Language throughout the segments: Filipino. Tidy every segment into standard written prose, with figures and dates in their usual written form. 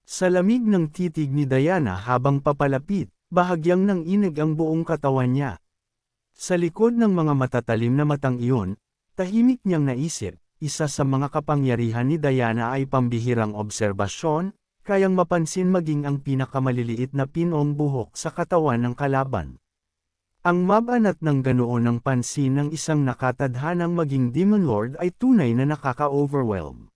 Sa lamig ng titig ni Diana habang papalapit, bahagyang nanginig ang buong katawan niya. Sa likod ng mga matatalim na matang iyon, tahimik niyang naisip, isa sa mga kapangyarihan ni Diana ay pambihirang obserbasyon, kayang mapansin maging ang pinakamaliliit na pinong buhok sa katawan ng kalaban. Ang mabanat ng ganoon ng pansin ng isang nakatadhanang maging Demon Lord ay tunay na nakaka-overwhelm.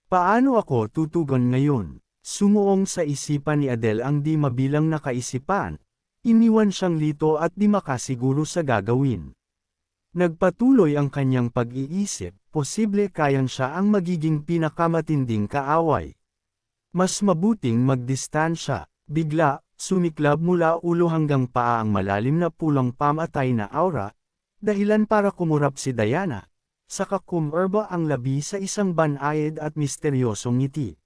Paano ako tutugon ngayon? Sumuong sa isipan ni Adele ang di mabilang na kaisipan. Iniwan siyang lito at di makasiguro sa gagawin. Nagpatuloy ang kanyang pag-iisip, posible kayang siya ang magiging pinakamatinding kaaway. Mas mabuting magdistansya. Bigla, sumiklab mula ulo hanggang paa ang malalim na pulang pamatay na aura, dahilan para kumurap si Diana. Saka kumerba ang labi sa isang banayad at misteryosong ngiti.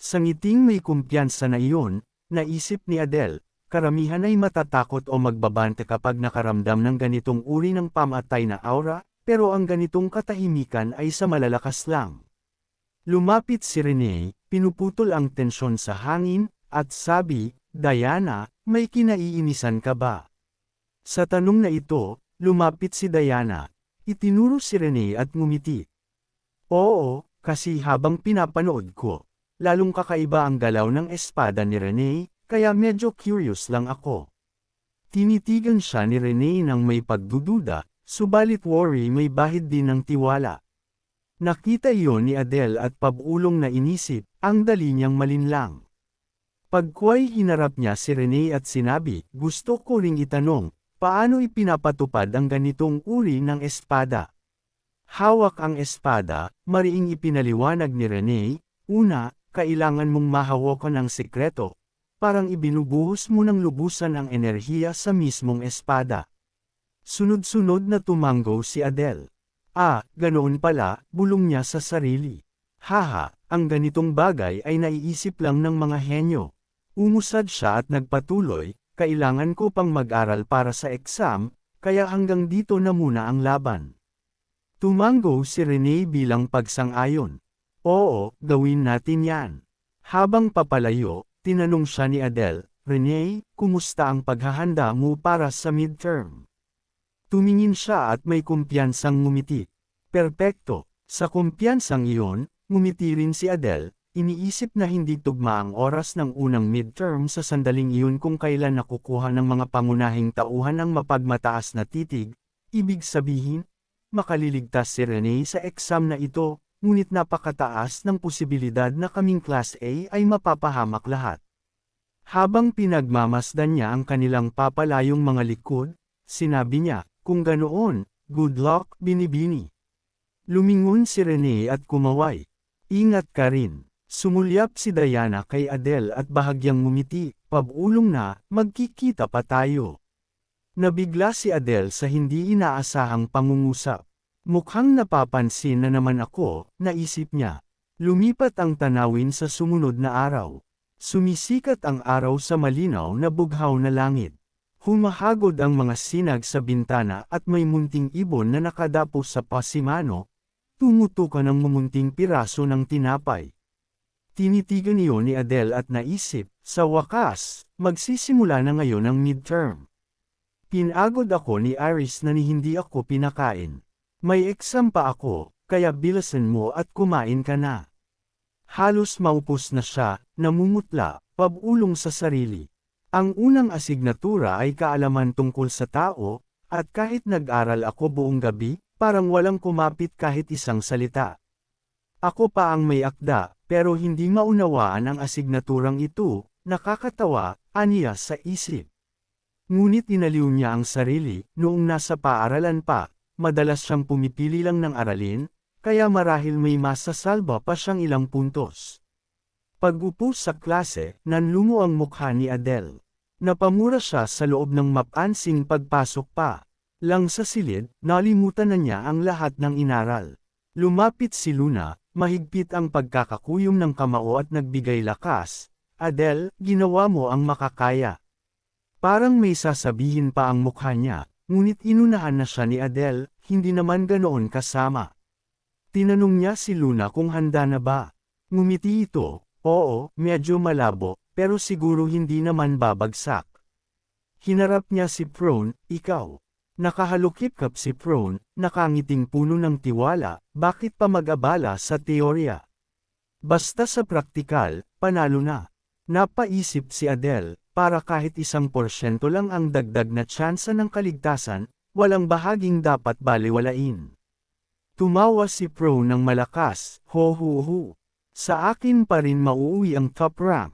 Sa ngiting may kumpiyansa na iyon, naisip ni Adele, karamihan ay matatakot o magbabante kapag nakaramdam ng ganitong uri ng pamatay na aura, pero ang ganitong katahimikan ay sa malalakas lang. Lumapit si Renee, pinuputol ang tensyon sa hangin, at sabi, Diana, may kinaiinisan ka ba? Sa tanong na ito, lumapit si Diana. Itinuro si Renee at ngumiti. Oo, kasi habang pinapanood ko, lalong kakaiba ang galaw ng espada ni Renee, kaya medyo curious lang ako. Tinitigan siya ni Renee ng may pagdududa, subalit worry may bahid din ng tiwala. Nakita iyon ni Adele at pabulong na inisip, ang dali niyang malinlang. Pagkway hinarap niya si Renee at sinabi, gusto ko ring itanong, paano ipinapatupad ang ganitong uri ng espada? Hawak ang espada, mariing ipinaliwanag ni Renee, una, kailangan mong mahawakan ang sikreto, parang ibinubuhos mo ng lubusan ang enerhiya sa mismong espada. Sunod-sunod na tumango si Adele. Ganoon pala, bulong niya sa sarili. Haha, ang ganitong bagay ay naiisip lang ng mga henyo. Umusad siya at nagpatuloy, kailangan ko pang mag-aral para sa exam, kaya hanggang dito na muna ang laban. Tumango si Renee bilang pagsang-ayon. Oo, gawin natin yan. Habang papalayo, tinanong siya ni Adele, Renee, kumusta ang paghahanda mo para sa midterm? Tumingin siya at may kumpiyansang ngumiti. Perpekto, sa kumpiyansang iyon, ngumiti rin si Adele. Iniisip na hindi tugma ang oras ng unang midterm sa sandaling iyon kung kailan nakukuha ng mga pangunahing tauhan ang mapagmataas na titig, ibig sabihin, makaliligtas si Renee sa exam na ito, ngunit napakataas ng posibilidad na kaming Class A ay mapapahamak lahat. Habang pinagmamasdan niya ang kanilang papalayong mga likod, sinabi niya, kung ganoon, good luck, binibini. Lumingon si Renee at kumaway. Ingat ka rin. Sumulyap si Diana kay Adele at bahagyang ngumiti, pabulong na, magkikita pa tayo. Nabigla si Adele sa hindi inaasahang pangungusap. Mukhang napapansin na naman ako, naisip niya. Lumipat ang tanawin sa sumunod na araw. Sumisikat ang araw sa malinaw na bughaw na langit. Humahagod ang mga sinag sa bintana at may munting ibon na nakadapo sa pasimano. Tumutukan ang mumunting piraso ng tinapay. Tinitigan iyon ni Adele at naisip, sa wakas, magsisimula na ngayon ang midterm. Pinagod ako ni Iris na hindi ako pinakain. May exam pa ako, kaya bilisan mo at kumain ka na. Halos maupos na siya, namumutla, pabulong sa sarili. Ang unang asignatura ay kaalaman tungkol sa tao, at kahit nag-aral ako buong gabi, parang walang kumapit kahit isang salita. Ako pa ang may akda, pero hindi maunawaan ang asignaturang ito, nakakatawa, aniya sa isip. Ngunit inaliw niya ang sarili, noong nasa paaralan pa, madalas siyang pumipili lang ng aralin, kaya marahil may masasalba pa siyang ilang puntos. Pag-upo sa klase, nanlungo ang mukha ni Adele. Napamura siya sa loob ng mapansing pagpasok pa. Lang sa silid, nalimutan na niya ang lahat ng inaral. Lumapit si Luna, mahigpit ang pagkakakuyom ng kamao at nagbigay lakas. Adele, ginawa mo ang makakaya. Parang may sasabihin pa ang mukha niya, ngunit inunahan na siya ni Adele, hindi naman ganoon kasama. Tinanong niya si Luna kung handa na ba. Ngumiti ito, Oo, medyo malabo, pero siguro hindi naman babagsak. Hinarap niya si Prone, ikaw. Nakahalukip-kap si Prone, nakangiting puno ng tiwala, bakit pa mag-abala sa teorya? Basta sa praktikal, panalo na. Napaisip si Adele, para kahit 1% lang ang dagdag na tsansa ng kaligtasan, walang bahaging dapat baliwalain. Tumawa si Prone ng malakas, ho ho ho. Sa akin pa rin mauuwi ang top rank.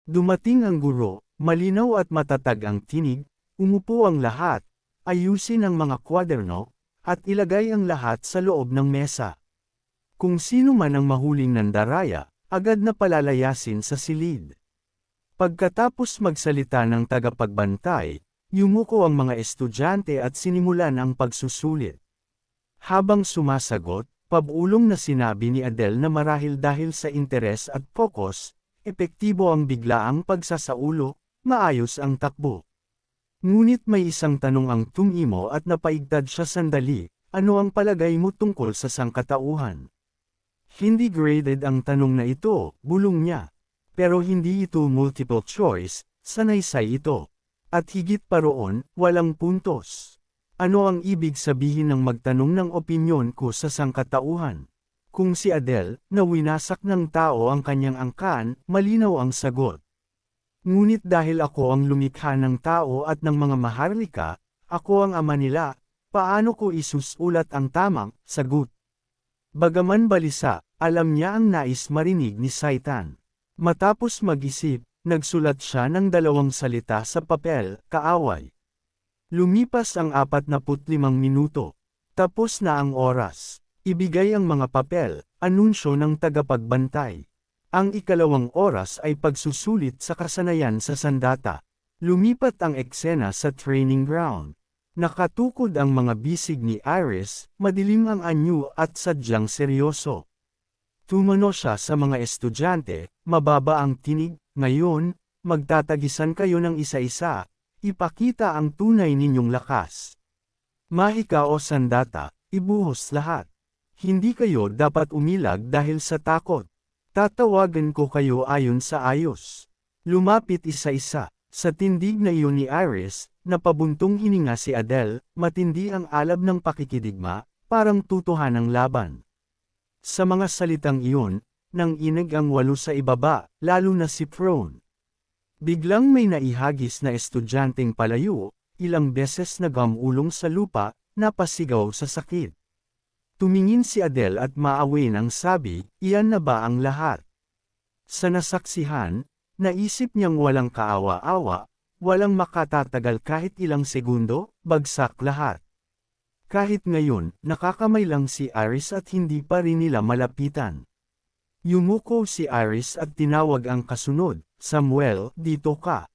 Dumating ang guro, malinaw at matatag ang tinig, umupo ang lahat, ayusin ang mga kwaderno, at ilagay ang lahat sa loob ng mesa. Kung sino man ang mahuling nandaraya, agad na palalayasin sa silid. Pagkatapos magsalita ng tagapagbantay, yumuko ang mga estudyante at sinimulan ang pagsusulit. Habang sumasagot, pabulong na sinabi ni Adele na marahil dahil sa interes at focus, epektibo ang biglaang pagsasaulo, maayos ang takbo. Ngunit may isang tanong ang tumimo at napaigtad siya sandali, ano ang palagay mo tungkol sa sangkatauhan? Hindi graded ang tanong na ito, bulong niya. Pero hindi ito multiple choice, sanaysay ito. At higit pa roon, walang puntos. Ano ang ibig sabihin ng magtanong ng opinyon ko sa sangkatauhan? Kung si Adele, na winasak ng tao ang kanyang angkan, malinaw ang sagot. Ngunit dahil ako ang lumikha ng tao at ng mga maharlika, ako ang ama nila, paano ko isusulat ang tamang sagot? Bagaman balisa, alam niya ang nais marinig ni Saitan. Matapos mag-isip, nagsulat siya ng 2 salita sa papel, kaaway. Lumipas ang 45 minuto. Tapos na ang oras. Ibigay ang mga papel, anunsyo ng tagapagbantay. Ang 2 oras ay pagsusulit sa kasanayan sa sandata. Lumipat ang eksena sa training ground. Nakatukod ang mga bisig ni Iris, madilim ang anyo at sadyang seryoso. Tumano siya sa mga estudyante, mababa ang tinig, ngayon, magtatagisan kayo ng isa-isa, ipakita ang tunay ninyong lakas. Mahika o sandata, ibuhos lahat. Hindi kayo dapat umilag dahil sa takot. Tatawagan ko kayo ayon sa ayos. Lumapit isa-isa. Sa tindig na iyon ni Iris, napabuntong hininga si Adele, matindi ang alab ng pakikidigma, parang tutuhan ng laban. Sa mga salitang iyon, nang inig ang 8 sa ibaba, lalo na si Prone. Biglang may naihagis na estudyanteng palayo, ilang beses nagamulong sa lupa, napasigaw sa sakit. Tumingin si Adele at maawin ang sabi, iyan na ba ang lahat? Sa nasaksihan, naisip niyang walang kaawa-awa, walang makatatagal kahit ilang segundo, bagsak lahat. Kahit ngayon, nakakamay lang si Iris at hindi pa rin nila malapitan. Yumuko si Iris at tinawag ang kasunod, Samuel, dito ka.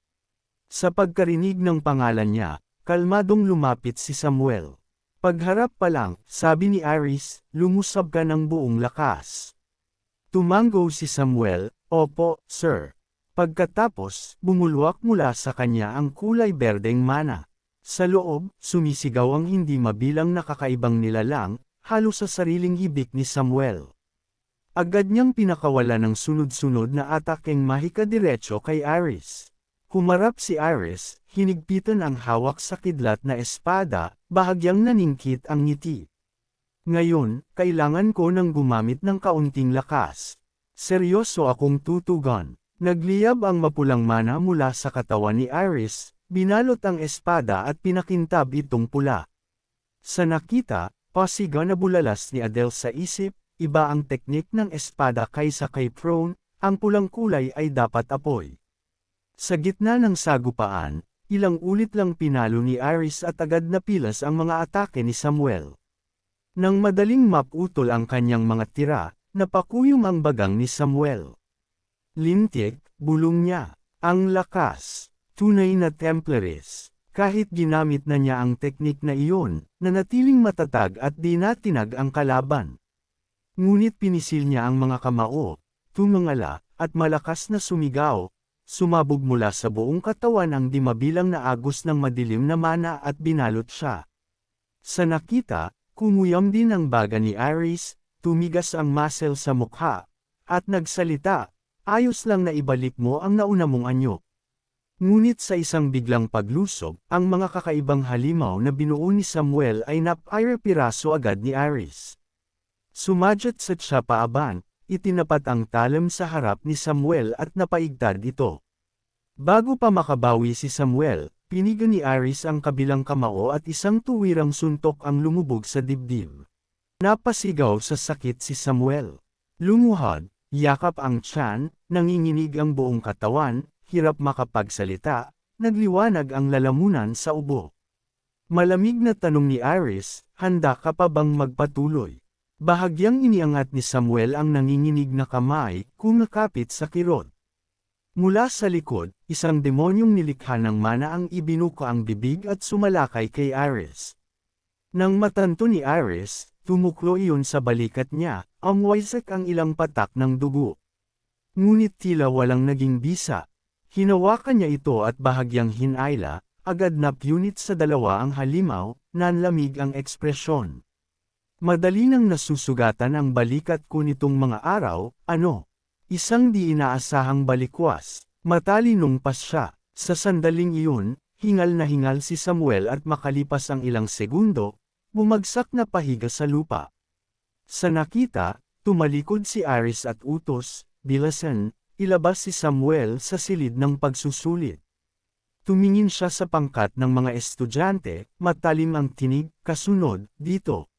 Sa pagkarinig ng pangalan niya, kalmadong lumapit si Samuel. Pagharap pa lang, sabi ni Iris, lumusab ka ng buong lakas. Tumango si Samuel, opo, sir. Pagkatapos, bumulwak mula sa kanya ang kulay berdeng mana. Sa loob, sumisigaw ang hindi mabilang na kakaibang nilalang, halos sa sariling hibik ni Samuel. Agad niyang pinakawala ng sunod-sunod na atakeng mahika-diretso kay Iris. Humarap si Iris, hinigpitan ang hawak sa kidlat na espada, bahagyang naningkit ang ngiti. Ngayon, kailangan ko nang gumamit ng kaunting lakas. Seryoso akong tutugan. Nagliyab ang mapulang mana mula sa katawan ni Iris, binalot ang espada at pinakintab itong pula. Sa nakita, pasigaw na bulalas ni Adele sa isip, iba ang teknik ng espada kaysa kay Prone, ang pulang kulay ay dapat apoy. Sa gitna ng sagupaan, ilang ulit lang pinalo ni Iris at agad napilas ang mga atake ni Samuel. Nang madaling maputol ang kanyang mga tira, napakuyom ang bagang ni Samuel. Lintik, bulong niya, ang lakas, tunay na Templaris. Kahit ginamit na niya ang teknik na iyon, nanatiling matatag at di natinag ang kalaban. Ngunit pinisil niya ang mga kamao, tumangala, at malakas na sumigaw. Sumabog mula sa buong katawan ang di mabilang na agos ng madilim na mana at binalot siya. Sa nakita, kumuyam din ang baga ni Iris, tumigas ang muscle sa mukha, at nagsalita, ayos lang na ibalik mo ang nauna mong anyo. Ngunit sa isang biglang paglusog, ang mga kakaibang halimaw na binuo ni Samuel ay napire-piraso agad ni Iris. Sumadyat sa siya paaban, itinapat ang talam sa harap ni Samuel at napaigtad ito. Bago pa makabawi si Samuel, piniga ni Iris ang kabilang kamao at isang tuwirang suntok ang lumubog sa dibdib. Napasigaw sa sakit si Samuel. Lumuhod, yakap ang tiyan, nanginginig ang buong katawan, hirap makapagsalita, nagliwanag ang lalamunan sa ubo. Malamig na tanong ni Iris, handa ka pa bang magpatuloy? Bahagyang iniangat ni Samuel ang nanginginig na kamay, kumakapit sa kirot. Mula sa likod, isang demonyong nilikha ng mana ang ibinuka ang bibig at sumalakay kay Iris. Nang matanto ni Iris, tumuklo iyon sa balikat niya, amwaysak ang ilang patak ng dugo. Ngunit tila walang naging bisa. Hinawakan niya ito at bahagyang hinayla, agad na punit sa dalawa ang halimaw, nanlamig ang ekspresyon. Madali nang nasusugatan ang balikat ko nitong mga araw, ano? Isang di inaasahang balikwas, matalinong pas siya. Sa sandaling iyon, hingal na hingal si Samuel at makalipas ang ilang segundo, bumagsak na pahiga sa lupa. Sa nakita, tumalikod si Iris at utos, bilasan, ilabas si Samuel sa silid ng pagsusulit. Tumingin siya sa pangkat ng mga estudyante, matalim ang tinig, kasunod, dito.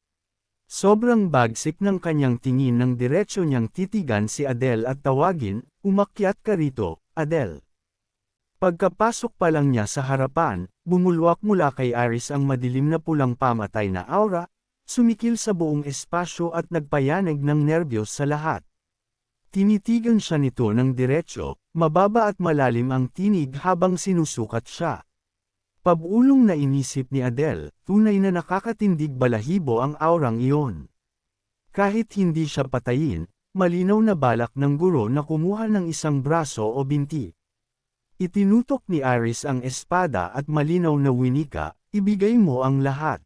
Sobrang bagsik ng kanyang tingin nang diretso niyang titigan si Adele at tawagin, umakyat ka rito, Adele. Pagkapasok pa lang niya sa harapan, bumulwak mula kay Iris ang madilim na pulang pamatay na aura, sumikil sa buong espasyo at nagpayanig ng nerbiyos sa lahat. Tinitigan siya nito ng diretsyo, mababa at malalim ang tinig habang sinusukat siya. Pabulong na inisip ni Adele, tunay na nakakatindig balahibo ang aurang iyon. Kahit hindi siya patayin, malinaw na balak ng guro na kumuha ng isang braso o binti. Itinutok ni Iris ang espada at malinaw na winika, ibigay mo ang lahat.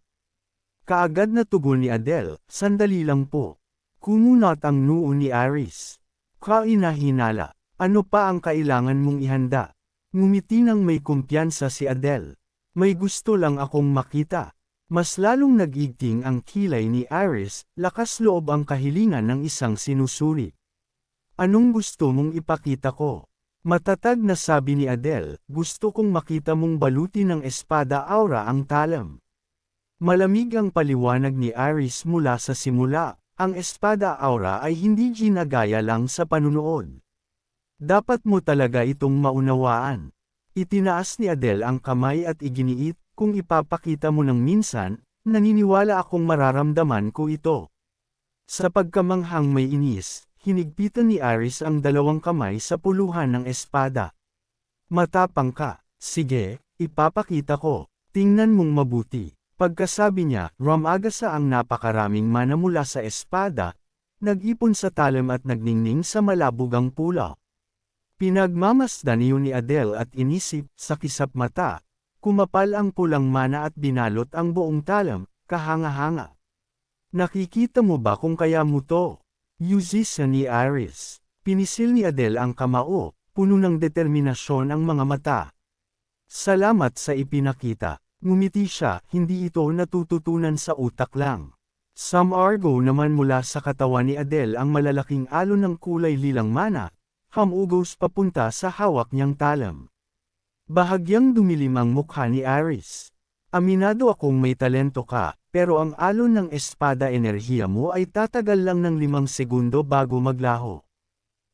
Kaagad na tugon ni Adele, sandali lang po. Kumunot ang noo ni Iris. Kainahinala, ano pa ang kailangan mong ihanda? Ngumiti nang may kumpiyansa si Adele. May gusto lang akong makita. Mas lalong nagigting ang kilay ni Iris, lakas loob ang kahilingan ng isang sinusuri. Anong gusto mong ipakita ko? Matatag na sabi ni Adele, gusto kong makita mong baluti ng espada aura ang talam. Malamig ang paliwanag ni Iris mula sa simula, ang espada aura ay hindi ginagaya lang sa panunood. Dapat mo talaga itong maunawaan. Itinaas ni Adele ang kamay at iginiit, kung ipapakita mo ng minsan, naniniwala akong mararamdaman ko ito. Sa pagkamanghang may inis, hinigpitan ni Iris ang dalawang kamay sa puluhan ng espada. Matapang ka, sige, ipapakita ko, tingnan mong mabuti. Pagkasabi niya, rumagasa ang napakaraming mana mula sa espada, nag-ipon sa talim at nagningning sa malabugang pula. Pinagmamasdan iyon ni Adele at inisip, sa kisap mata, kumapal ang pulang mana at binalot ang buong talim, kahanga-hanga. Nakikita mo ba kung kaya mo to? Yuzisa ni Iris. Pinisil ni Adele ang kamao, puno ng determinasyon ang mga mata. Salamat sa ipinakita. Ngumiti siya, hindi ito natututunan sa utak lang. Some argo naman mula sa katawan ni Adele ang malalaking alon ng kulay lilang mana, hamugos papunta sa hawak niyang talam. Bahagyang dumilim ang mukha ni Iris. Aminado akong may talento ka, pero ang alon ng espada enerhiya mo ay tatagal lang ng 5 segundo bago maglaho.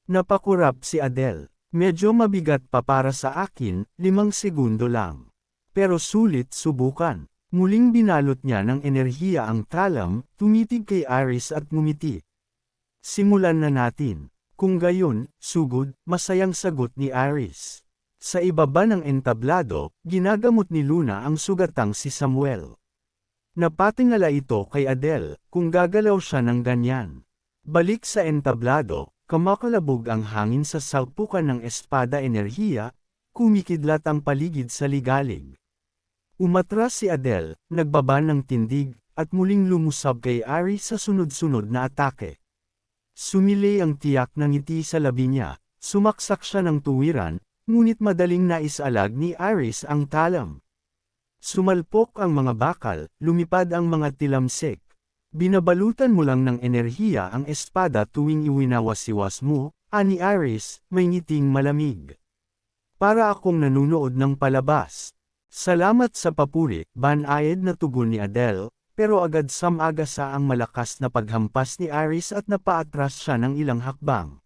Napakurap si Adele. Medyo mabigat pa para sa akin, 5 segundo lang. Pero sulit subukan. Muling binalot niya ng enerhiya ang talam, tumitig kay Iris at ngumiti. Simulan na natin. Kung gayon, sugod, masayang sagot ni Iris. Sa ibaba ng entablado, ginagamot ni Luna ang sugatang si Samuel. Napatingala ito kay Adele, kung gagalaw siya ng ganyan. Balik sa entablado, kamakalabog ang hangin sa salpukan ng espada enerhiya, kumikidlat ang paligid sa ligalig. Umatras si Adele, nagbaba ng tindig, at muling lumusab kay Iris sa sunod-sunod na atake. Sumilay ang tiyak ng ngiti sa labi niya, Sumaksak siya ng tuwiran, ngunit madaling naisalag ni Iris ang talam. Sumalpok ang mga bakal, lumipad ang mga tilamsik. Binabalutan mo lang ng enerhiya ang espada tuwing iwinawasiwas mo, ani Iris, may ngiting malamig. Para akong nanunood ng palabas. Salamat sa papuri, banayad na tugon ni Adele, pero agad samagasa ang malakas na paghampas ni Iris at napaatras siya ng ilang hakbang.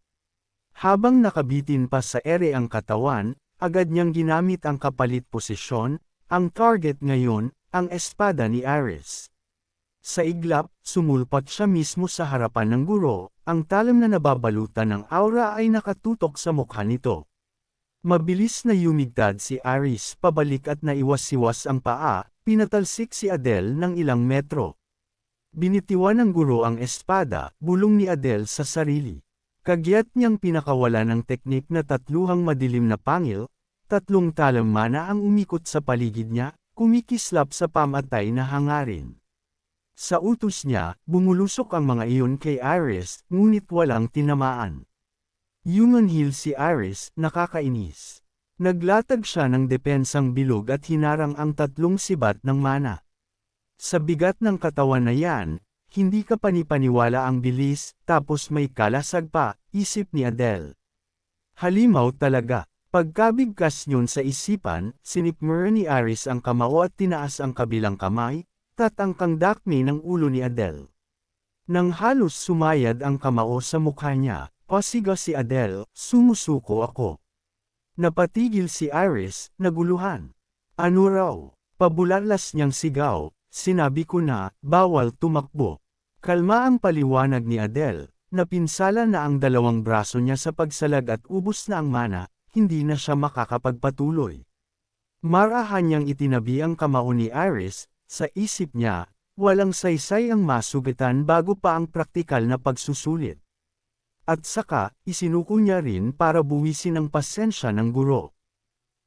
Habang nakabitin pa sa ere ang katawan, agad niyang ginamit ang kapalit posisyon, ang target ngayon, ang espada ni Iris. Sa iglap, sumulpat siya mismo sa harapan ng guro, ang talam na nababalutan ng aura ay nakatutok sa mukha nito. Mabilis na yumigtad si Iris pabalik at naiwas-siwas ang paa, pinatalsik si Adele ng ilang metro. Binitiwan ng guro ang espada, bulong ni Adele sa sarili. Kagyat niyang pinakawala ng teknik na tatluhang madilim na pangil, tatlong talam mana ang umikot sa paligid niya, kumikislap sa pamatay na hangarin. Sa utos niya, bumulusok ang mga iyon kay Iris, ngunit walang tinamaan. Yumanhil si Iris, nakakainis. Naglatag siya ng depensang bilog at hinarang ang tatlong sibat ng mana. Sa bigat ng katawan na yan, hindi ka panipaniwala ang bilis, tapos may kalasag pa, isip ni Adele. Halimaw talaga. Pagkabigkas niyon sa isipan, sinipmura ni Iris ang kamao at tinaas ang kabilang kamay, tatangkang dakmi ng ulo ni Adele. Nang halos sumayad ang kamao sa mukha niya, pasigaw si Adele, sumusuko ako. Napatigil si Iris, naguluhan. Ano raw? Pabularlas niyang sigaw, sinabi ko na, bawal tumakbo. Kalma ang paliwanag ni Adele, napinsala na ang dalawang braso niya sa pagsalag at ubos na ang mana, hindi na siya makakapagpatuloy. Marahan niyang itinabi ang kamao ni Iris, sa isip niya, walang saysay ang masugitan bago pa ang praktikal na pagsusulit. At saka, isinuko niya rin para buwisin ang pasensya ng guro.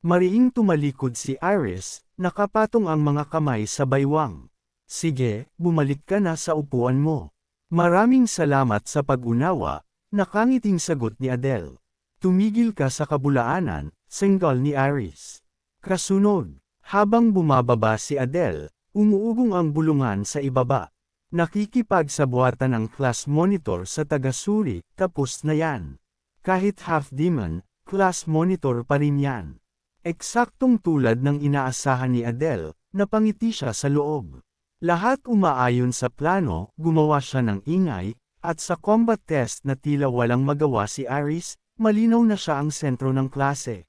Mariing tumalikod si Iris, nakapatong ang mga kamay sa baywang. Sige, bumalik ka na sa upuan mo. Maraming salamat sa pag-unawa, nakangiting sagot ni Adele. Tumigil ka sa kabulaanan, senggal ni Iris. Kasunod, habang bumababa si Adele, umuugong ang bulungan sa ibaba. Nakikipagsabuatan ang class monitor sa taga-suri, tapos na yan. Kahit half-demon, class monitor pa rin yan. Eksaktong tulad ng inaasahan ni Adele, napangiti siya sa loob. Lahat umaayon sa plano, gumawa siya ng ingay, at sa combat test na tila walang magawa si Iris, malinaw na siya ang sentro ng klase.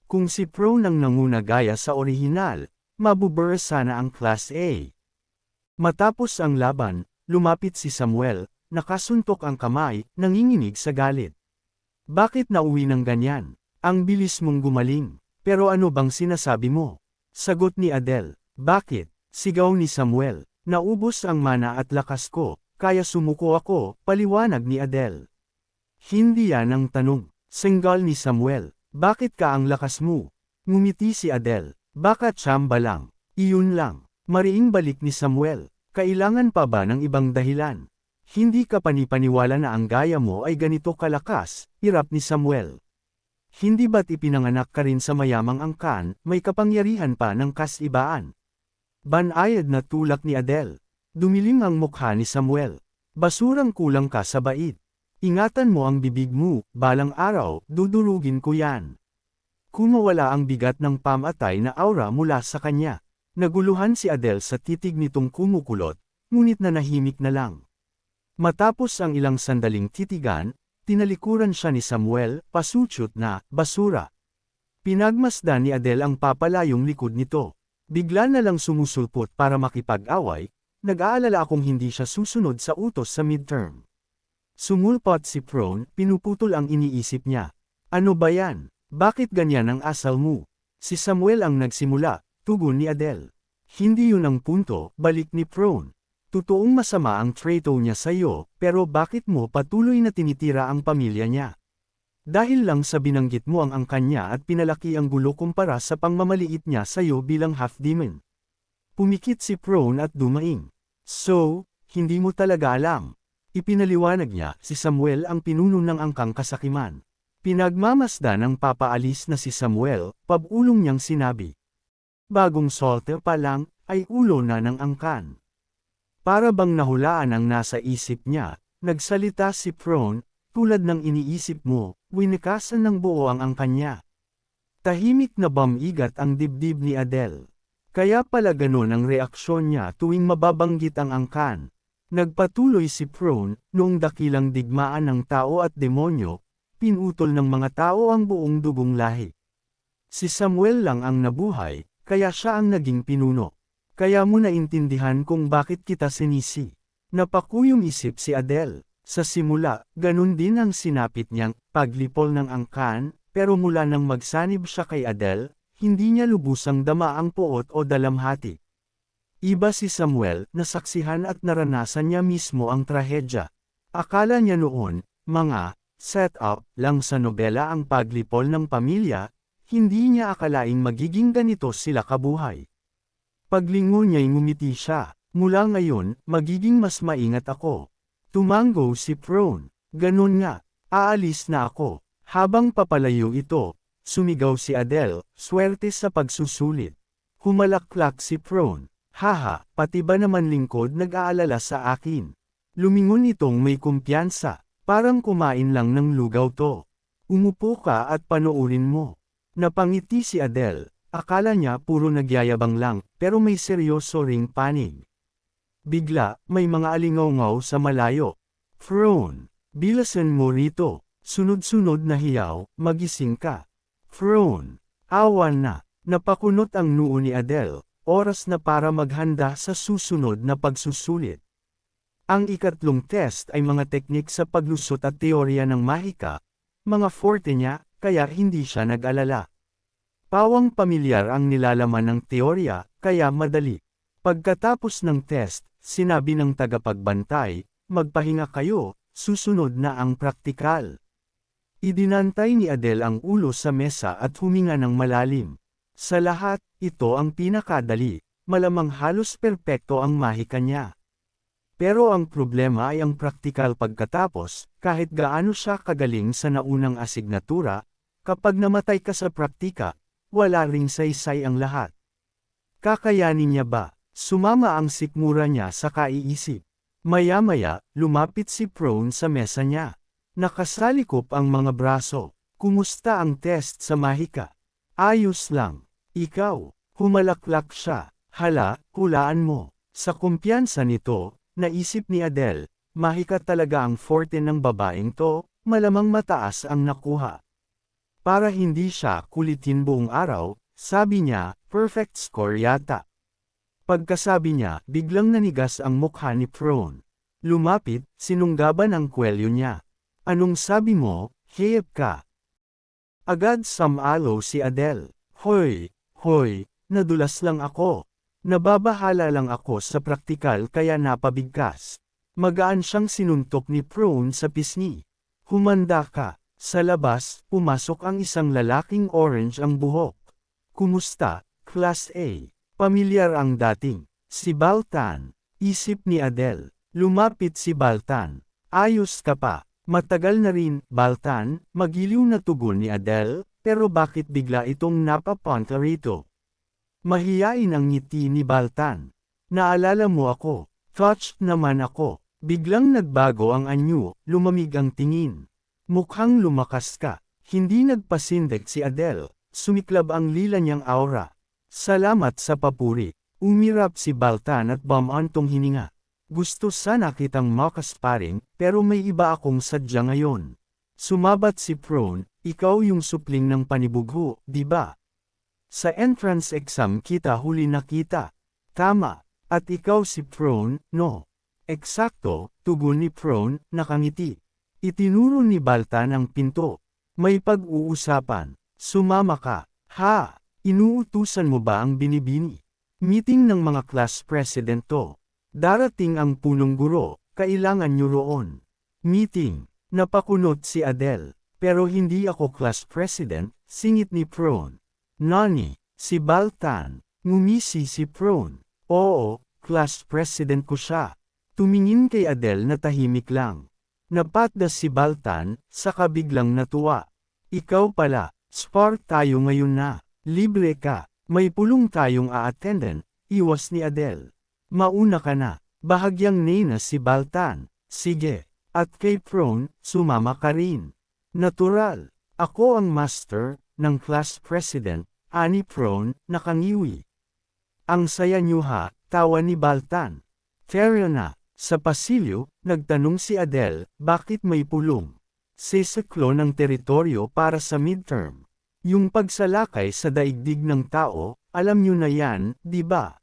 Kung si Pro nang nanguna gaya sa orihinal, mabubura sana ang Class A. Matapos ang laban, lumapit si Samuel, nakasuntok ang kamay, nanginginig sa galit. Bakit nauwi ng ganyan? Ang bilis mong gumaling. Pero ano bang sinasabi mo? Sagot ni Adele. Bakit? Sigaw ni Samuel. Naubos ang mana at lakas ko, kaya sumuko ako, paliwanag ni Adele. Hindi yan ang tanong. Senggal ni Samuel. Bakit ka ang lakas mo? Ngumiti si Adele. Baka tsamba lang. Iyon lang. Mariing balik ni Samuel. Kailangan pa ba ng ibang dahilan? Hindi ka panipaniwala na ang gaya mo ay ganito kalakas, hirap ni Samuel. Hindi ba't ipinanganak ka rin sa mayamang angkan, may kapangyarihan pa ng kasibaan? Banayad na tulak ni Adele. Dumilim ang mukha ni Samuel. Basurang kulang ka sa bait. Ingatan mo ang bibig mo, balang araw, dudurugin ko yan. Kumawala ang bigat ng pamatay na aura mula sa kanya. Naguluhan si Adele sa titig nitong kumukulot, ngunit nanahimik na lang. Matapos ang ilang sandaling titigan, tinalikuran siya ni Samuel, pasutsot na, basura. Pinagmasdan ni Adele ang papalayong likod nito. Bigla na lang sumusulpot para makipag-away, nag-aalala akong hindi siya susunod sa utos sa midterm. Sumulpot si Prone, pinuputol ang iniisip niya. Ano ba yan? Bakit ganyan ang asal mo? Si Samuel ang nagsimula, tugon ni Adele. Hindi yun ang punto, balik ni Prone. Totoong masama ang trato niya sa iyo, pero bakit mo patuloy na tinitira ang pamilya niya? Dahil lang sa binanggit mo ang angkan niya at pinalaki ang gulo kumpara sa pangmamaliit niya sa iyo bilang half-demon. Pumikit si Prone at dumaing. So, hindi mo talaga alam. Ipinaliwanag niya, si Samuel ang pinuno ng angkang kasakiman. Pinagmamasdan ng papaalis na si Samuel, pabulong niyang sinabi. Bagong solte pa lang, ay ulo na ng angkan. Para bang nahulaan ang nasa isip niya, nagsalita si Prone, tulad ng iniisip mo, winikasan ng buo ang angkan niya. Tahimik na bamigat ang dibdib ni Adele. Kaya pala ganon ang reaksyon niya tuwing mababanggit ang angkan. Nagpatuloy si Prone, noong dakilang digmaan ng tao at demonyo, pinutol ng mga tao ang buong dugong lahi. Si Samuel lang ang nabuhay, kaya siya ang naging pinuno. Kaya mo naintindihan kung bakit kita sinisi. Napakuyong isip si Adele. Sa simula, ganun din ang sinapit niyang paglipol ng angkan, pero mula nang magsanib siya kay Adele, hindi niya lubusang dama ang puot o dalamhati. Iba si Samuel, nasaksihan at naranasan niya mismo ang trahedya. Akala niya noon, mga set-up lang sa nobela ang paglipol ng pamilya, hindi niya akalaing magiging ganito sila kabuhay. Paglingon niya'y ngumiti siya, mula ngayon, magiging mas maingat ako. Tumango si Prone, ganun nga, aalis na ako. Habang papalayo ito, sumigaw si Adele, swerte sa pagsusulit. Humalaklak si Prone, haha, pati ba naman lingkod nag-aalala sa akin? Lumingon itong may kumpiyansa. Parang kumain lang ng lugaw to. Umupo ka at panoorin mo. Napangiti si Adele, akala niya puro nagyayabang lang, pero may seryoso ring panig. Bigla, may mga alingaw-ngaw sa malayo. Prone, bilasan mo rito. Sunod-sunod na hiyaw, magising ka. Prone, awan na. Napakunot ang noo ni Adele, oras na para maghanda sa susunod na pagsusulit. Ang ikatlong test ay mga teknik sa paglusot at teorya ng mahika, mga forte niya, kaya hindi siya nag-alala. Pawang pamilyar ang nilalaman ng teorya, kaya madali. Pagkatapos ng test, sinabi ng tagapagbantay, magpahinga kayo, susunod na ang praktikal. Idinantay ni Adele ang ulo sa mesa at huminga ng malalim. Sa lahat, ito ang pinakadali, malamang halos perpekto ang mahika niya. Pero ang problema ay ang praktikal pagkatapos, kahit gaano siya kagaling sa naunang asignatura, kapag namatay ka sa praktika, wala ring saysay ang lahat. Kakayanin niya ba? Sumama ang sikmura niya sa kaiisip. Maya-maya, lumapit si Prone sa mesa niya. Nakasalikop ang mga braso. Kumusta ang test sa mahika? Ayos lang. Ikaw, humalaklak siya. Hala, hulaan mo. Sa kumpiyansa nito, naisip ni Adele, mahika talaga ang forte ng babaeng to, malamang mataas ang nakuha. Para hindi siya kulitin buong araw, sabi niya, perfect score yata. Pagkasabi niya, biglang nanigas ang mukha ni Prone. Lumapit, sinunggaban ang kwelyo niya. Anong sabi mo, hiyep ka? Agad samalo si Adele. Hoy, nadulas lang ako. Nababahala lang ako sa praktikal kaya napabigkas. Magaan siyang sinuntok ni Prone sa pisngi. Humanda ka. Sa labas, pumasok ang isang lalaking orange ang buhok. Kumusta, Class A? Pamilyar ang dating. Si Baltan. Isip ni Adele. Lumapit si Baltan. Ayos ka pa. Matagal na rin, Baltan, magiliw na tugon ni Adele, pero bakit bigla itong napapunta rito? Mahiyain ang ngiti ni Baltan. Naalala mo ako. Touched naman ako. Biglang nagbago ang anyo, lumamig ang tingin. Mukhang lumakas ka. Hindi nagpasindak si Adele. Sumiklab ang lila niyang aura. Salamat sa papuri. Umirap si Baltan at bumantong hininga. Gusto sana kitang makasparing, pero may iba akong sadya ngayon. Sumabat si Prone, ikaw yung supling ng panibugho, di ba? Sa entrance exam kita huli nakita. Tama. At ikaw si Prone, no? Eksakto, tugon ni Prone, nakangiti. Itinuro ni Baltan ang pinto. May pag-uusapan. Sumama ka. Ha? Inuutusan mo ba ang binibini? Meeting ng mga class president to. Darating ang punong guro, kailangan nyo roon. Meeting. Napakunot si Adele. Pero hindi ako class president, singit ni Prone. Nani, si Baltan. Ngumisi si Prone. Oo, class president ko siya. Tumingin kay Adele na tahimik lang. Napatdas si Baltan, saka biglang natuwa. Ikaw pala, spar tayo ngayon na. Libre ka, may pulong tayong a-attendan, iwas ni Adele. Mauna ka na, bahagyang nena si Baltan. Sige, at kay Prone, sumama ka rin. Natural, ako ang master, ng class president, ani Prone, nakangiwi. Ang saya niyo ha, tawa ni Baltan. Tara na, sa pasilyo, nagtanong si Adele, bakit may pulong? Sisaklo ng teritoryo para sa midterm. Yung pagsalakay sa daigdig ng tao, alam nyo na yan, di ba?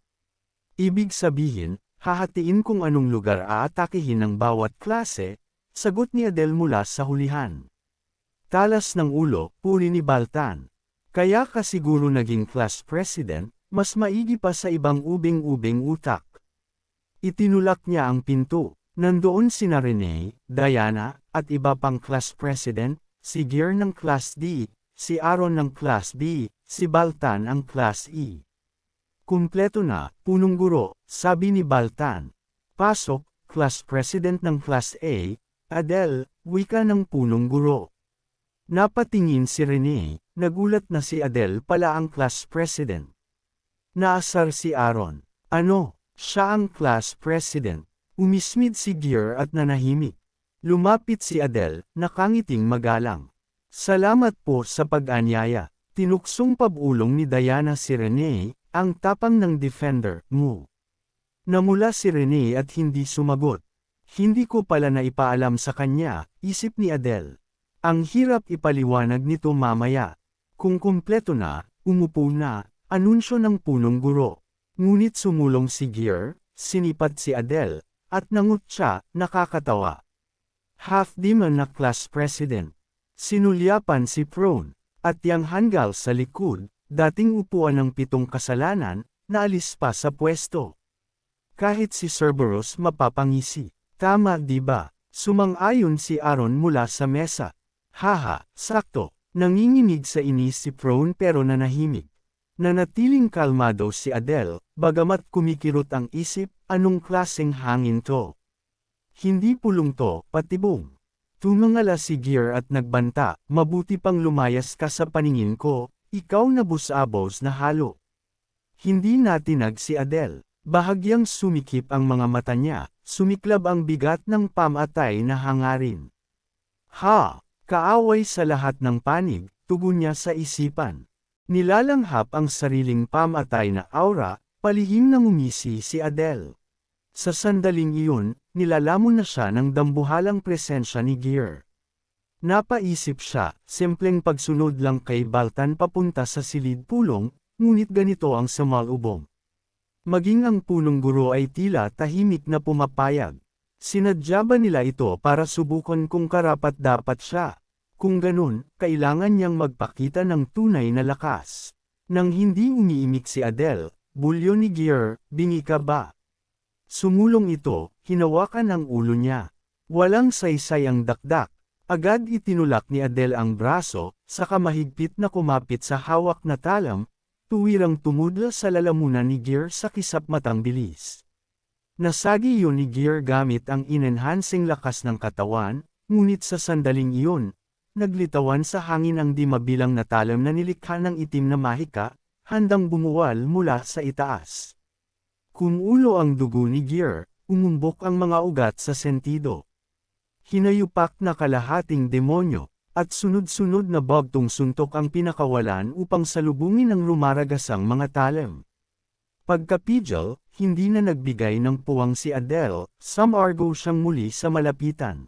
Ibig sabihin, hahatiin kung anong lugar aatakihin ng bawat klase, sagot ni Adele mula sa hulihan. Talas ng ulo, puri ni Baltan. Kaya ka siguro naging class president, mas maigi pa sa ibang ubing-ubing utak. Itinulak niya ang pinto. Nandoon sina Rene, Diana, at iba pang class president, si Gear ng class D, si Aaron ng class B, si Baltan ang class E. Kumpleto na, punong guro, sabi ni Baltan. Pasok, class president ng class A, Adele, wika ng punong guro. Napatingin si Rene, nagulat na si Adele pala ang class president. Naasar si Aaron. Ano, siya ang class president. Umismid si Gear at nanahimik. Lumapit si Adele, nakangiting magalang. Salamat po sa pag-anyaya. Tinuksong pabulong ni Diana si Rene, ang tapang ng defender mo. Namula si Rene at hindi sumagot. Hindi ko pala na ipaalam sa kanya, isip ni Adele. Ang hirap ipaliwanag nito mamaya. Kung kumpleto na, umupo na, anunsyo ng punong guro. Ngunit sumulong si Gear, sinipat si Adele, at nangutya, nakakatawa. Half-demon na class president. Sinulyapan si Prone, at yang hanggal sa likod, dating upuan ng 7 kasalanan, naalis pa sa pwesto. Kahit si Cerberus mapapangisi. Tama di ba? Sumang-ayon si Aaron mula sa mesa. Haha, sakto. Nanginginig sa inis si Prone pero nanahimik. Nanatiling kalmado si Adele, bagamat kumikirot ang isip, anong klaseng hangin to? Hindi pulong to, patibong. Tumangala si Gear at nagbanta, mabuti pang lumayas ka sa paningin ko, ikaw na busabos na halo. Hindi natinag si Adele, bahagyang sumikip ang mga mata niya, sumiklab ang bigat ng pamatay na hangarin. Ha! Kaaway sa lahat ng panig, tugon niya sa isipan. Nilalanghap ang sariling pamatay na aura, palihim na ngumisi si Adele. Sa sandaling iyon, nilalamon na siya ng dambuhalang presensya ni Gear. Napaisip siya, simpleng pagsunod lang kay Baltan papunta sa silid pulong, ngunit ganito ang samalubong. Maging ang punong guro ay tila tahimik na pumapayag. Sinadya ba nila ito para subukan kung karapat-dapat siya? Kung ganun, kailangan niyang magpakita ng tunay na lakas. Nang hindi umiimik si Adele, bulyo ni Gear, bingi ka ba? Sumulong ito, hinawakan ang ulo niya. Walang saysay ang dakdak. Agad itinulak ni Adele ang braso, saka mahigpit na kumapit sa hawak na talam, tuwirang tumudla sa lalamunan ni Gear sa kisap matang bilis. Nasagi iyon ni Gear gamit ang inenhancing lakas ng katawan, ngunit sa sandaling iyon, naglitawan sa hangin ang di mabilang na talam na nilikha ng itim na mahika, handang bumuwal mula sa itaas. Kumulo ang dugo ni Gear, umumbok ang mga ugat sa sentido. Hinayupak na kalahating demonyo, at sunod-sunod na bagtong suntok ang pinakawalan upang salubungin ang rumaragasang mga talam. Pagkapigil, hindi na nagbigay ng puwang si Adele, sumargo siyang muli sa malapitan.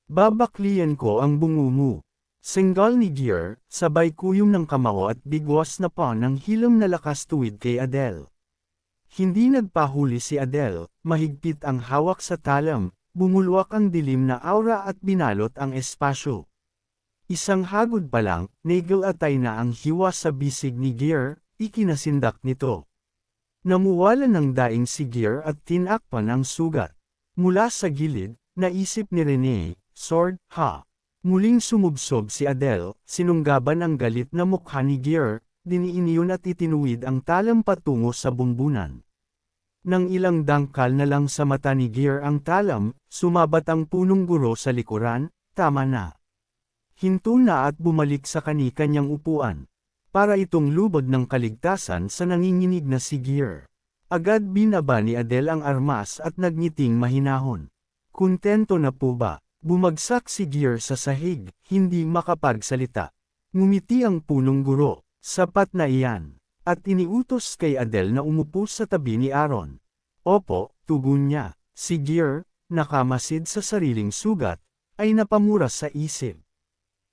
Babaklian ko ang bungo mo. Senggal ni Gear, sabay kuyom ng kamao at bigwas na pa ng hilam na lakas tuwid kay Adele. Hindi nagpahuli si Adele, mahigpit ang hawak sa talam, bumulwak ang dilim na aura at binalot ang espasyo. Isang hagod pa lang, nagilatay na ang hiwa sa bisig ni Gear, ikinasindak nito. Namuwala ng daing si Gear at tinakpan ang sugat. Mula sa gilid, naisip ni Rene, sword, ha? Muling sumubsob si Adele, sinunggaban ang galit na mukha ni Gear, diniiniyon at itinuwid ang talam patungo sa bumbunan. Nang ilang dangkal na lang sa mata ni Gear ang talam, sumabat ang punong guro sa likuran, tama na. Hinto na at bumalik sa kani-kanyang upuan. Para itong lubod ng kaligtasan sa nanginginig na si Gear. Agad binaba ni Adele ang armas at nagniting mahinahon. Kuntento na po ba? Bumagsak si Gear sa sahig, hindi makapagsalita. Ngumiti ang punong guro, sapat na iyan. At iniutos kay Adele na umupo sa tabi ni Aaron. Opo, tugon niya. Si Gear, nakamasid sa sariling sugat, ay napamura sa isip.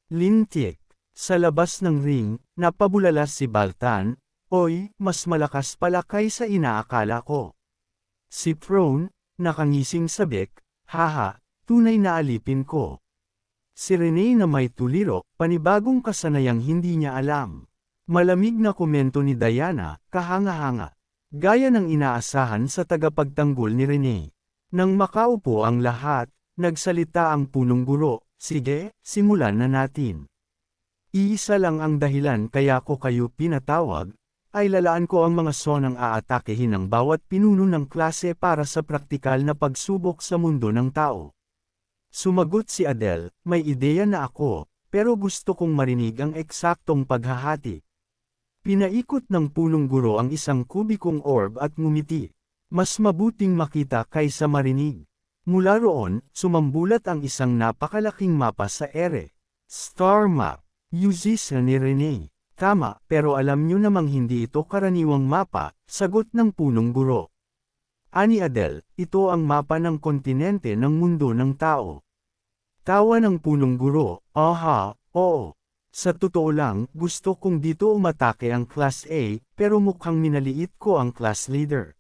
Lintik. Sa labas ng ring, napabulala si Baltan. Oy, mas malakas pala kaysa inaakala ko. Si Prone, nakangising sabik, haha, tunay na alipin ko. Si Rene na may tuliro, panibagong kasanayang hindi niya alam. Malamig na komento ni Diana, kahanga-hanga. Gaya ng inaasahan sa tagapagtanggol ni Rene. Nang makaupo ang lahat, nagsalita ang punong guro, sige, simulan na natin. Iisa lang ang dahilan kaya ko kayo pinatawag, ay lalaan ko ang mga sonang aatakehin ng bawat pinuno ng klase para sa praktikal na pagsubok sa mundo ng tao. Sumagot si Adele, may ideya na ako, pero gusto kong marinig ang eksaktong paghahati. Pinaikot ng punong guro ang isang kubikong orb at ngumiti. Mas mabuting makita kaysa marinig. Mula roon, sumambulat ang isang napakalaking mapa sa ere. Star Map. Uses ni Rene. Tama, pero alam nyo namang hindi ito karaniwang mapa, sagot ng punong guro. Ani Adele, ito ang mapa ng kontinente ng mundo ng tao. Tawa ng punong guro, aha, oo. Sa totoo lang, gusto kong dito umatake ang Class A, pero mukhang minaliit ko ang class leader.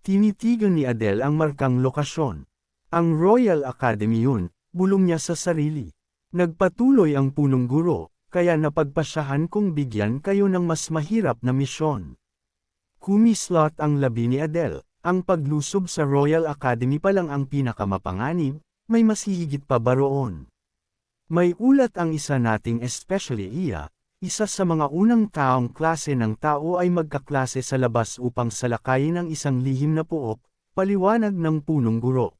Tinitigan ni Adele ang markang lokasyon. Ang Royal Academy yun, bulong niya sa sarili. Nagpatuloy ang punong guro. Kaya napagpasyahan kong bigyan kayo ng mas mahirap na misyon. Kumislot ang labi ni Adele, ang paglusob sa Royal Academy pa lang ang pinakamapanganib, may mas hihigit pa ba roon? May ulat ang isa nating especially iya, isa sa mga unang taong klase ng tao ay magkaklase sa labas upang salakayin ang isang lihim na puok, paliwanag ng punong guro.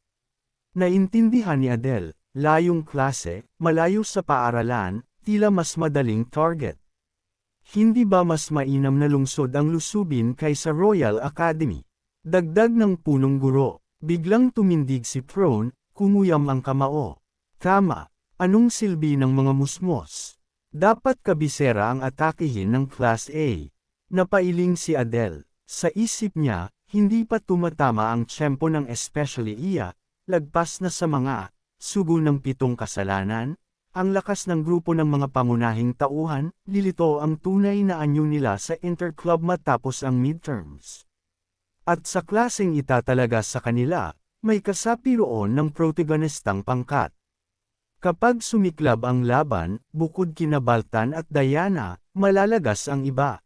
Naintindihan ni Adele, layong klase, malayo sa paaralan, tila mas madaling target. Hindi ba mas mainam na lungsod ang lusubin kaysa Royal Academy? Dagdag ng punong guro, biglang tumindig si Prone, kumuyam ang kamao. Tama, anong silbi ng mga musmos? Dapat kabisera ang atakihin ng Class A. Napailing si Adele. Sa isip niya, hindi pa tumatama ang tiyempo ng especially iya, lagpas na sa mga sugo ng 7 kasalanan. Ang lakas ng grupo ng mga pangunahing tauhan, lilito ang tunay na anyo nila sa interclub matapos ang midterms. At sa klaseng itatalaga sa kanila, may kasapi roon ng protagonistang pangkat. Kapag sumiklab ang laban, bukod kina Baltan at Diana, malalagas ang iba.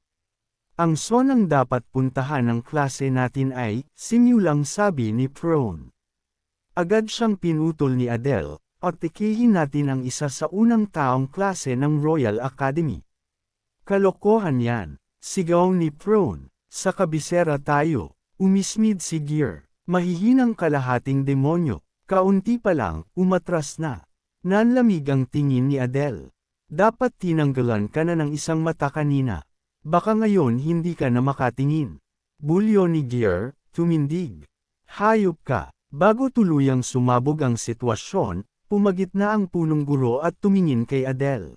Ang sonang dapat puntahan ng klase natin ay, simulang sabi ni Prone. Agad siyang pinutol ni Adele. Atakihin natin ang isa sa unang taong klase ng Royal Academy. Kalokohan yan, sigaw ni Prone. Sa kabisera tayo, umismid si Gear. Mahihinang kalahating demonyo, kaunti pa lang, umatras na. Nanlamig ang tingin ni Adele. Dapat tinanggalan ka na ng isang mata kanina. Baka ngayon hindi ka na makatingin. Bulyo ni Gear, tumindig. Hayop ka. Bago tuluyang sumabog ang sitwasyon, pumagitna ang punong guro at tumingin kay Adele.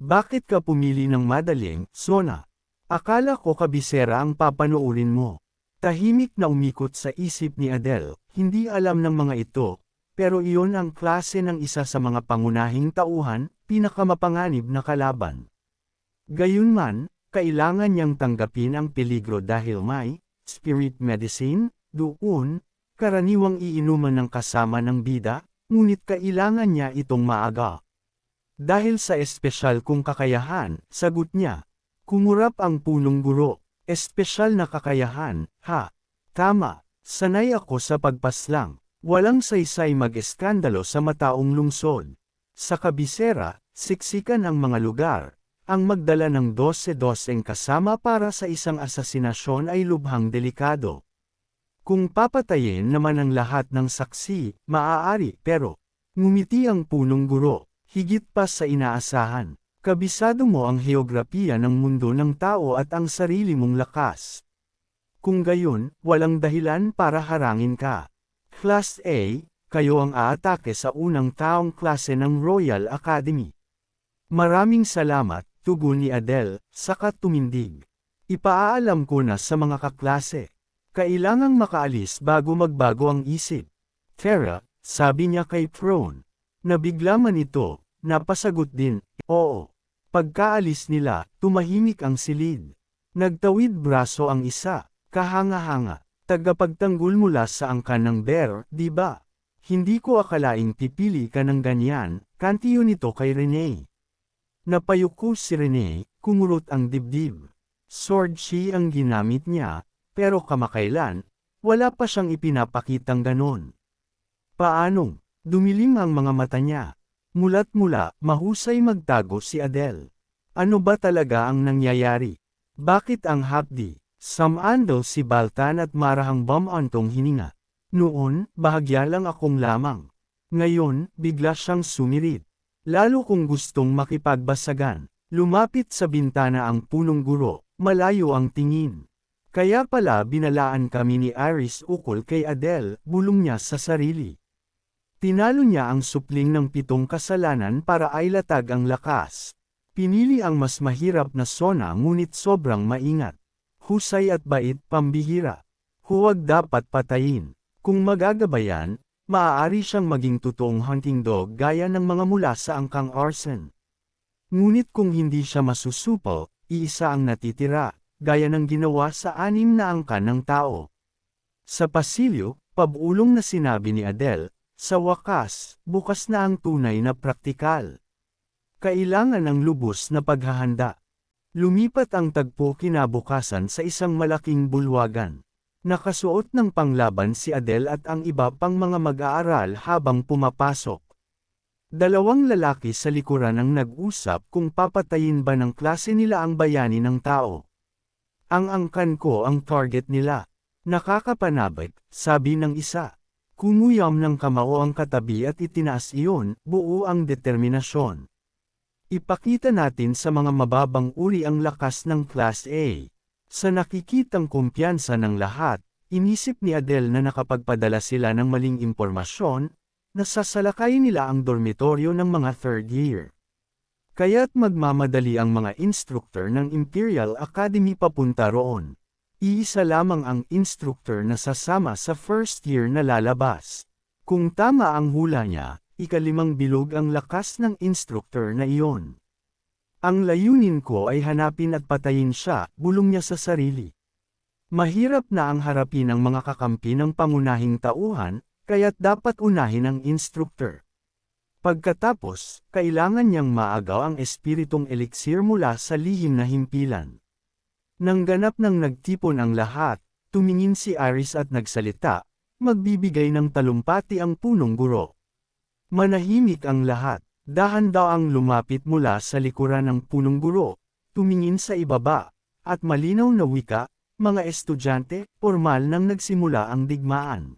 Bakit ka pumili ng madaling, Sona? Akala ko kabisera ang papanoorin mo. Tahimik na umikot sa isip ni Adele, hindi alam ng mga ito, pero iyon ang klase ng isa sa mga pangunahing tauhan, pinakamapanganib na kalaban. Gayunman, kailangan niyang tanggapin ang peligro dahil may spirit medicine, doon, karaniwang iinuman ng kasama ng bida, ngunit kailangan niya itong maaga. Dahil sa espesyal kong kakayahan, sagot niya. Kumurap ang punong guro. Espesyal na kakayahan, ha? Tama, sanay ako sa pagpaslang. Walang saysay mag-eskandalo sa mataong lungsod. Sa kabisera, siksikan ang mga lugar. Ang magdala ng 12-12 kasama para sa isang asasinasyon ay lubhang delikado. Kung papatayin naman ang lahat ng saksi, maaari, pero, ngumiti ang punong guro, Higit pa sa inaasahan, kabisado mo ang heograpiya ng mundo ng tao at ang sarili mong lakas. Kung gayon, walang dahilan para harangin ka. Class A, kayo ang aatake sa unang taong klase ng Royal Academy. Maraming salamat, tugon ni Adele, saka tumindig. Ipaalam ko na sa mga kaklase. Kailangang makaalis bago magbago ang isip. Tara, sabi niya kay Prone. Nabigla man ito, napasagot din, oo. Pagkaalis nila, tumahimik ang silid. Nagtawid braso ang isa, kahanga-hanga. Tagapagtanggol mula sa angkan ng bear, di ba? Hindi ko akalaing pipili ka ng ganyan, kantiyo nito kay Renee. Napayuko si Renee, kumurot ang dibdib. Sword chi ang ginamit niya, pero kamakailan, wala pa siyang ipinapakitang ganon. Paanong? Dumilim ang mga mata niya. Mulat-mula, mahusay magtago si Adele. Ano ba talaga ang nangyayari? Bakit ang hapdi? Samandal si Baltan at marahang bumantong hininga. Noon, bahagya lang akong lamang. Ngayon, bigla siyang sumirit. Lalo kung gustong makipagbasagan. Lumapit sa bintana ang punong guro, malayo ang tingin. Kaya pala binalaan kami ni Iris ukol kay Adele, bulong niya sa sarili. Tinalo niya ang supling ng 7 kasalanan para ailatag ang lakas. Pinili ang mas mahirap na sona ngunit sobrang maingat. Husay at bait, pambihira. Huwag dapat patayin. Kung magagabayan, maaari siyang maging totoong hunting dog gaya ng mga mula sa angkang arson. Ngunit kung hindi siya masusupol, iisa ang natitira, gaya ng ginawa sa 6 na angkan ng tao. Sa pasilyo, pabulong na sinabi ni Adele, sa wakas, bukas na ang tunay na praktikal. Kailangan ng lubos na paghahanda. Lumipat ang tagpo kinabukasan sa isang malaking bulwagan. Nakasuot ng panglaban si Adele at ang iba pang mga mag-aaral habang pumapasok. 2 lalaki sa likuran ang nag-usap kung papatayin ba ng klase nila ang bayani ng tao. Ang angkan ko ang target nila. Nakakapanabik, sabi ng isa. Kumuyam ng kamao ang katabi at itinaas iyon, buo ang determinasyon. Ipakita natin sa mga mababang uri ang lakas ng Class A. Sa nakikitang kumpiyansa ng lahat, inisip ni Adele na nakapagpadala sila ng maling impormasyon, nasasalakay nila ang dormitoryo ng mga 3rd year. Kaya't magmamadali ang mga instructor ng Imperial Academy papunta roon. Iisa lamang ang instructor na sasama sa 1st year na lalabas. Kung tama ang hula niya, 5 bilog ang lakas ng instructor na iyon. Ang layunin ko ay hanapin at patayin siya, bulong niya sa sarili. Mahirap na ang harapin ang mga kakampi ng pangunahing tauhan, kaya't dapat unahin ang instructor. Pagkatapos, kailangan niyang maagaw ang espiritong eliksir mula sa lihim na himpilan. Nang ganap nang nagtipon ang lahat, tumingin si Iris at nagsalita, magbibigay ng talumpati ang punong guro. Manahimik ang lahat, dahan-daang lumapit mula sa likuran ng punong guro, tumingin sa ibaba, at malinaw na wika, mga estudyante, formal nang nagsimula ang digmaan.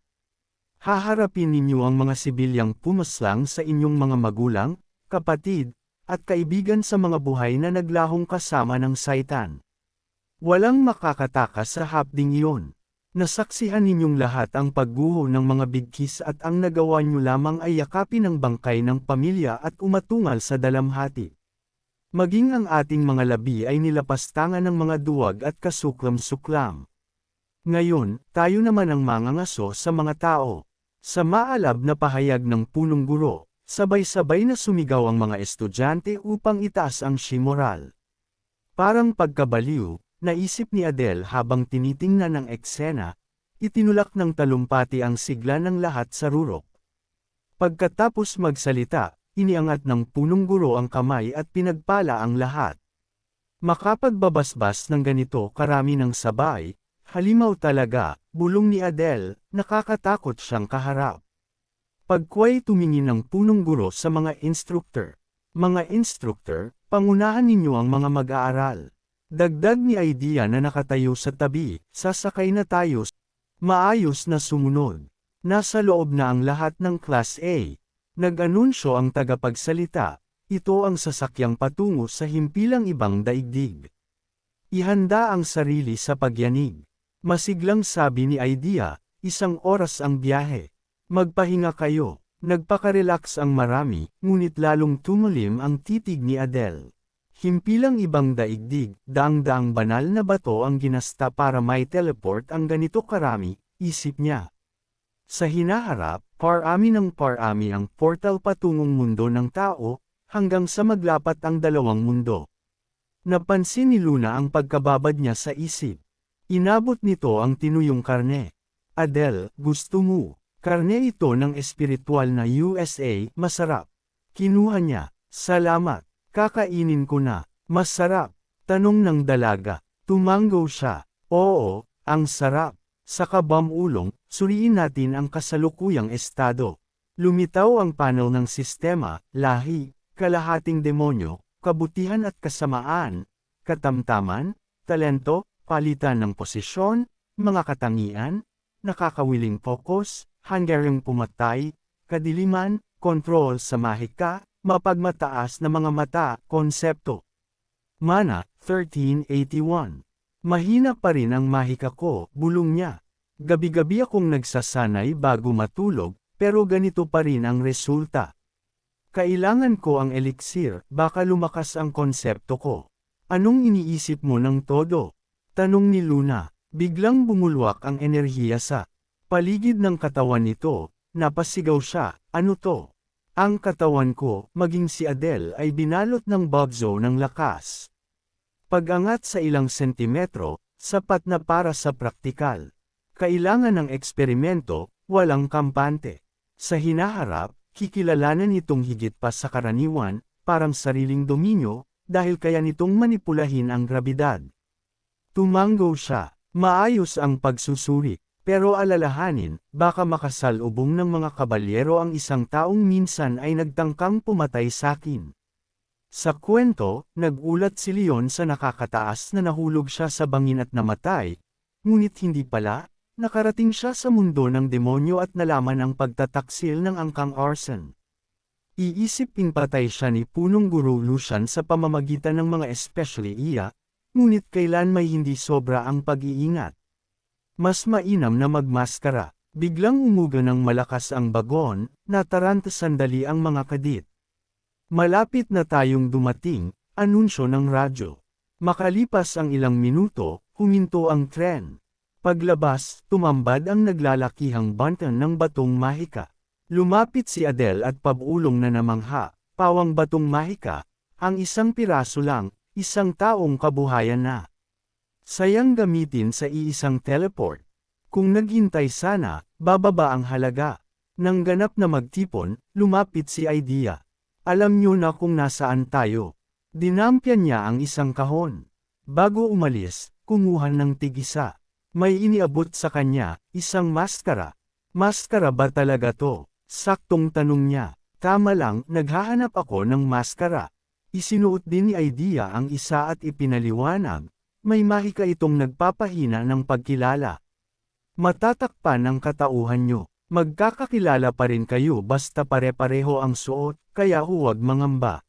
Haharapin ninyo ang mga sibilyang pumaslang sa inyong mga magulang, kapatid, at kaibigan sa mga buhay na naglahong kasama ng Saitan. Walang makakatakas sa hapding iyon. Nasaksihan ninyong lahat ang pagguho ng mga bigkis at ang nagawa nyo lamang ay yakapin ang bangkay ng pamilya at umatungal sa dalamhati. Maging ang ating mga labi ay nilapastangan ng mga duwag at kasuklam-suklam. Ngayon, tayo naman ang mangangaso sa mga tao. Sa maalab na pahayag ng punong guro, sabay-sabay na sumigaw ang mga estudyante upang itaas ang moral. Parang pagkabaliw, naisip ni Adele habang tinitingnan ang eksena, itinulak ng talumpati ang sigla ng lahat sa rurok. Pagkatapos magsalita, iniangat ng punong guro ang kamay at pinagpala ang lahat. Makapagbabasbas ng ganito karami ng sabay, halimaw talaga, bulong ni Adele, nakakatakot siyang kaharap. Pagkway tumingin ng punong guro sa mga instructor. Mga instructor, pangunahan ninyo ang mga mag-aaral. Dagdag ni Idea na nakatayo sa tabi, sasakay na tayo. Maayos na sumunod. Nasa loob na ang lahat ng Class A. Nag-anunsyo ang tagapagsalita, Ito ang sasakyang patungo sa himpilang ibang daigdig. Ihanda ang sarili sa pagyanig. Masiglang sabi ni Idea, 1 oras ang biyahe. Magpahinga kayo. Nagpakarelax ang marami, ngunit lalong tumulim ang titig ni Adele. Himpilang ibang daigdig, daang-daang banal na bato ang ginasta para may teleport ang ganito karami, isip niya. Sa hinaharap, parami ng parami ang portal patungong mundo ng tao, hanggang sa maglapat ang dalawang mundo. Napansin ni Luna ang pagkababad niya sa isip. Inabot nito ang tinuyong karne. Adele, gusto mo? Karne ito ng espiritual na USA, masarap. Kinuha niya. Salamat. Kakainin ko na. Masarap. Tanong ng dalaga. Tumango siya. Oo, ang sarap. Sa kabamulong, suriin natin ang kasalukuyang estado. Lumitaw ang panel ng sistema, lahi, kalahating demonyo, kabutihan at kasamaan, katamtaman, talento, palitan ng posisyon, mga katangian, nakakawiling focus, hanggang pumatay, kadiliman, kontrol sa mahika, mapagmataas na mga mata, konsepto. Mana, 1381. Mahina pa rin ang mahika ko, bulong niya. Gabi-gabi akong nagsasanay bago matulog, pero ganito pa rin ang resulta. Kailangan ko ang elixir, baka lumakas ang konsepto ko. Anong iniisip mo ng todo? Tanong ni Luna. Biglang bumulwak ang enerhiya sa paligid ng katawan nito, napasigaw siya, ano to? Ang katawan ko, maging si Adele ay binalot ng bugzo ng lakas. Pag-angat sa ilang sentimetro, sapat na para sa praktikal. Kailangan ng eksperimento, walang kampante. Sa hinaharap, kikilalanan itong higit pa sa karaniwan, parang sariling dominyo, dahil kaya nitong manipulahin ang grabidad. Tumango siya, maayos ang pagsusuri. Pero alalahanin, baka makasalubong ng mga kabalyero ang isang taong minsan ay nagtangkang pumatay sakin. Sa kwento, nagulat si Leon sa nakakataas na nahulog siya sa bangin at namatay, ngunit hindi pala, nakarating siya sa mundo ng demonyo at nalaman ang pagtataksil ng angkang arson. Iisiping patay siya ni punong guru Lucian sa pamamagitan ng mga especially iya, ngunit kailan may hindi sobra ang pag-iingat. Mas mainam na magmaskara. Biglang umuga ng malakas ang bagon, nataranta sandali ang mga kadit. Malapit na tayong dumating, anunsyo ng radyo. Makalipas ang ilang minuto, huminto ang tren. Paglabas, tumambad ang naglalakihang bantan ng batong mahika. Lumapit si Adele at pabulong na namangha, pawang batong mahika, ang isang piraso lang, isang taong kabuhayan na. Sayang gamitin sa iisang teleport. Kung naghintay sana, bababa ang halaga. Nang ganap na magtipon, lumapit si Idea. Alam niyo na kung nasaan tayo. Dinampyan niya ang isang kahon. Bago umalis, kumuha ng tig-isa. May iniabot sa kanya, isang maskara. Maskara ba talaga to? Saktong tanong niya. Tama lang, naghahanap ako ng maskara. Isinuot din ni Idea ang isa at ipinaliwanag. May mahika itong nagpapahina ng pagkilala. Matatakpan ang katauhan nyo. Magkakakilala pa rin kayo basta pare-pareho ang suot, kaya huwag mangamba.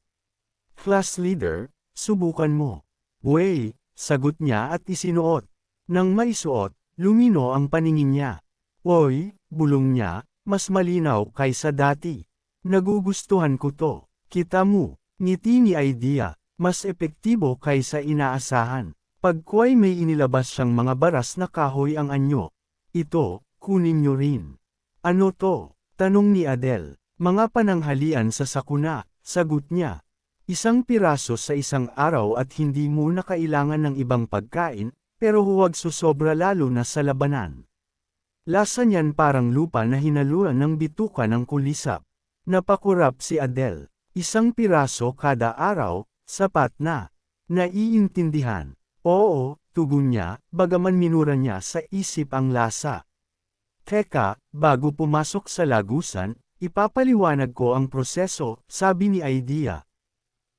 Class leader, subukan mo. Wey, sagot niya at isinuot. Nang maisuot, lumino ang paningin niya. Oy, bulong niya, mas malinaw kaysa dati. Nagugustuhan ko to. Kita mo, ngiti ni Idea, mas epektibo kaysa inaasahan. Pagkuway may inilabas siyang mga baras na kahoy ang anyo. Ito, kunin nyo rin. Ano to? Tanong ni Adele. Mga pananghalian sa sakuna, sagot niya. Isang piraso sa isang araw at hindi mo na kailangan ng ibang pagkain, pero huwag susobra lalo na sa labanan. Lasa niyan parang lupa na hinaluan ng bituka ng kulisap. Napakurap si Adele. Isang piraso kada araw, sapat na. Naiintindihan. Oo, tugon niya, bagaman minura niya sa isip ang lasa. Teka, bago pumasok sa lagusan, ipapaliwanag ko ang proseso, sabi ni Idea.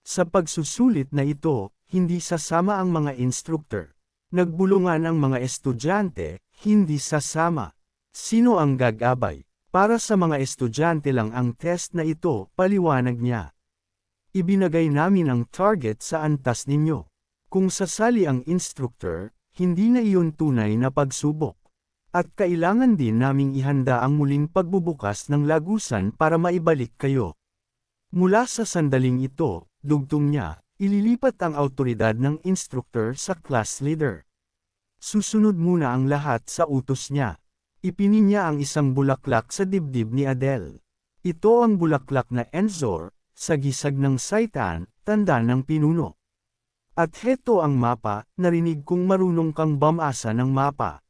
Sa pagsusulit na ito, hindi sasama ang mga instructor. Nagbulungan ang mga estudyante, hindi sasama. Sino ang gagabay? Para sa mga estudyante lang ang test na ito, paliwanag niya. Ibinagay namin ang target sa antas ninyo. Kung sasali ang instructor, hindi na iyon tunay na pagsubok. At kailangan din naming ihanda ang muling pagbubukas ng lagusan para maibalik kayo. Mula sa sandaling ito, dugtong niya, ililipat ang awtoridad ng instructor sa class leader. Susunod muna ang lahat sa utos niya. Ipininya ang isang bulaklak sa dibdib ni Adele. Ito ang bulaklak na Enzor, sagisag ng Saitan, tanda ng pinuno. At heto ang mapa, narinig kong marunong kang bumasa ng mapa.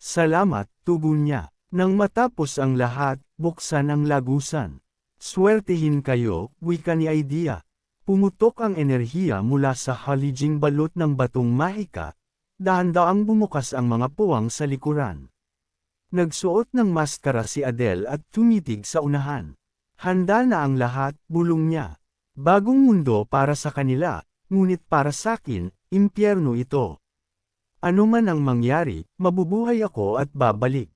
Salamat, tugon niya. Nang matapos ang lahat, buksan ang lagusan. Swertihin kayo, wika ni Idea. Pumutok ang enerhiya mula sa halijing balot ng batong mahika. Dahan-daang bumukas ang mga puwang sa likuran. Nagsuot ng maskara si Adele at tumitig sa unahan. Handa na ang lahat, bulong niya. Bagong mundo para sa kanila, ngunit para sakin, impyerno ito. Ano man ang mangyari, mabubuhay ako at babalik.